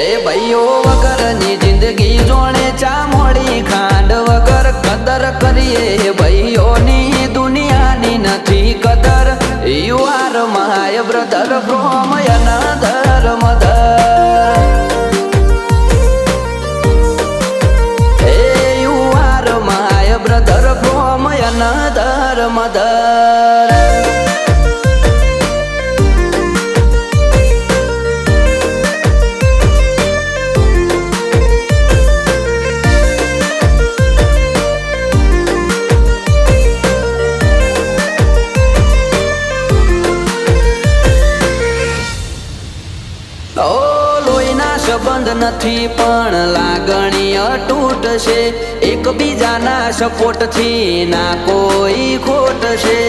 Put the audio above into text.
એ ભાઈઓ વગરની જિંદગી જોણે ચા મોડી ખાંડ વગર કદર કરીએ ભાઈઓની દુનિયાની નથી કદર. You are my brother from another mother. A you are my brother from another mother. સંબંધ નથી પણ લાગણી અતૂટ છે. એકબીજાના સપોર્ટ થી ના કોઈ ખોટ છે.